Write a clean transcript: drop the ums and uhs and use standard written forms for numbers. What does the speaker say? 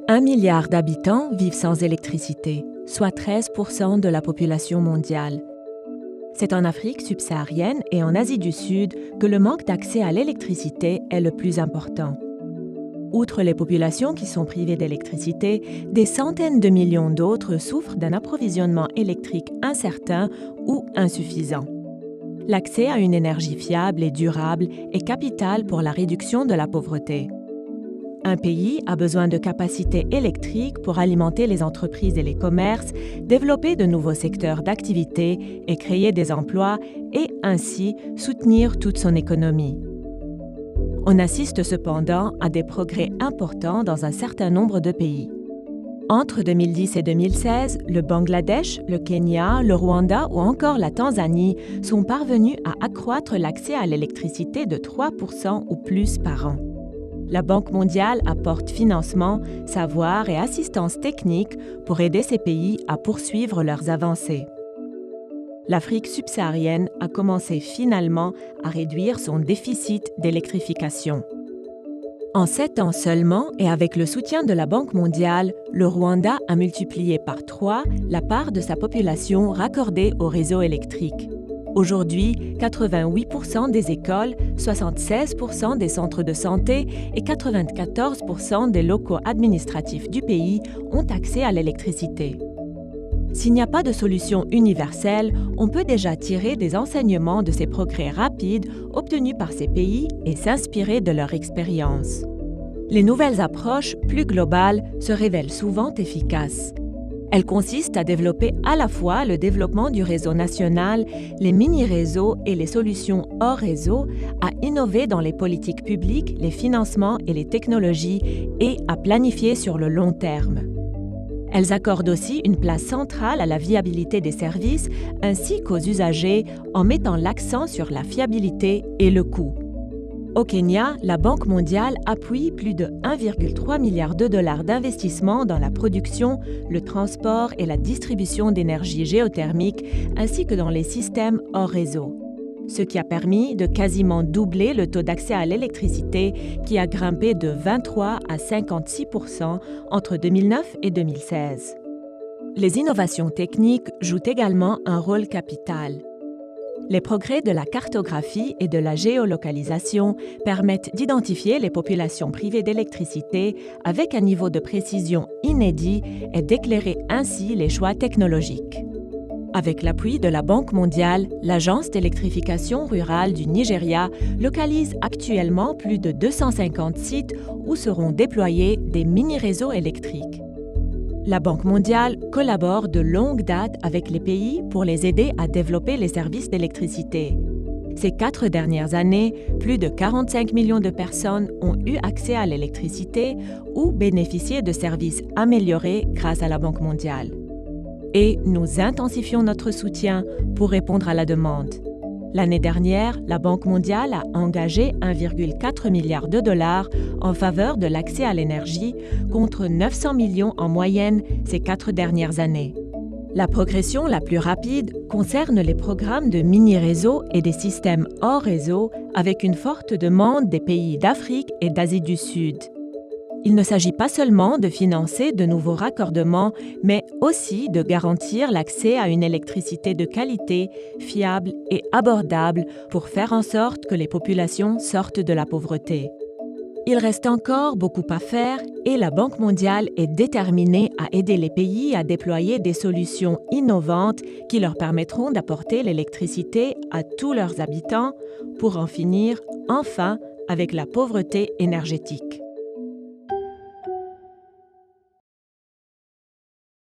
1 milliard d'habitants vivent sans électricité, soit 13% de la population mondiale. C'est en Afrique subsaharienne et en Asie du Sud que le manque d'accès à l'électricité est le plus important. Outre les populations qui sont privées d'électricité, des centaines de millions d'autres souffrent d'un approvisionnement électrique incertain ou insuffisant. L'accès à une énergie fiable et durable est capital pour la réduction de la pauvreté. Un pays a besoin de capacités électriques pour alimenter les entreprises et les commerces, développer de nouveaux secteurs d'activité et créer des emplois et ainsi soutenir toute son économie. On assiste cependant à des progrès importants dans un certain nombre de pays. Entre 2010 et 2016, le Bangladesh, le Kenya, le Rwanda ou encore la Tanzanie sont parvenus à accroître l'accès à l'électricité de 3% ou plus par an. La Banque mondiale apporte financement, savoir et assistance technique pour aider ces pays à poursuivre leurs avancées. L'Afrique subsaharienne a commencé finalement à réduire son déficit d'électrification. En 7 ans seulement, et avec le soutien de la Banque mondiale, le Rwanda a multiplié par 3 la part de sa population raccordée au réseau électrique. Aujourd'hui, 88% des écoles, 76% des centres de santé et 94% des locaux administratifs du pays ont accès à l'électricité. S'il n'y a pas de solution universelle, on peut déjà tirer des enseignements de ces progrès rapides obtenus par ces pays et s'inspirer de leur expérience. Les nouvelles approches, plus globales, se révèlent souvent efficaces. Elles consistent à développer à la fois le développement du réseau national, les mini-réseaux et les solutions hors réseau, à innover dans les politiques publiques, les financements et les technologies et à planifier sur le long terme. Elles accordent aussi une place centrale à la viabilité des services ainsi qu'aux usagers en mettant l'accent sur la fiabilité et le coût. Au Kenya, la Banque mondiale appuie plus de 1,3 milliard de dollars d'investissements dans la production, le transport et la distribution d'énergie géothermique ainsi que dans les systèmes hors réseau. Ce qui a permis de quasiment doubler le taux d'accès à l'électricité qui a grimpé de 23 à 56% entre 2009 et 2016. Les innovations techniques jouent également un rôle capital. Les progrès de la cartographie et de la géolocalisation permettent d'identifier les populations privées d'électricité avec un niveau de précision inédit et d'éclairer ainsi les choix technologiques. Avec l'appui de la Banque mondiale, l'Agence d'électrification rurale du Nigeria localise actuellement plus de 250 sites où seront déployés des mini-réseaux électriques. La Banque mondiale collabore de longue date avec les pays pour les aider à développer les services d'électricité. Ces 4 dernières années, plus de 45 millions de personnes ont eu accès à l'électricité ou bénéficié de services améliorés grâce à la Banque mondiale. Et nous intensifions notre soutien pour répondre à la demande. L'année dernière, la Banque mondiale a engagé 1,4 milliard de dollars en faveur de l'accès à l'énergie contre 900 millions en moyenne ces 4 dernières années. La progression la plus rapide concerne les programmes de mini-réseaux et des systèmes hors réseau avec une forte demande des pays d'Afrique et d'Asie du Sud. Il ne s'agit pas seulement de financer de nouveaux raccordements, mais aussi de garantir l'accès à une électricité de qualité, fiable et abordable pour faire en sorte que les populations sortent de la pauvreté. Il reste encore beaucoup à faire et la Banque mondiale est déterminée à aider les pays à déployer des solutions innovantes qui leur permettront d'apporter l'électricité à tous leurs habitants pour en finir enfin avec la pauvreté énergétique.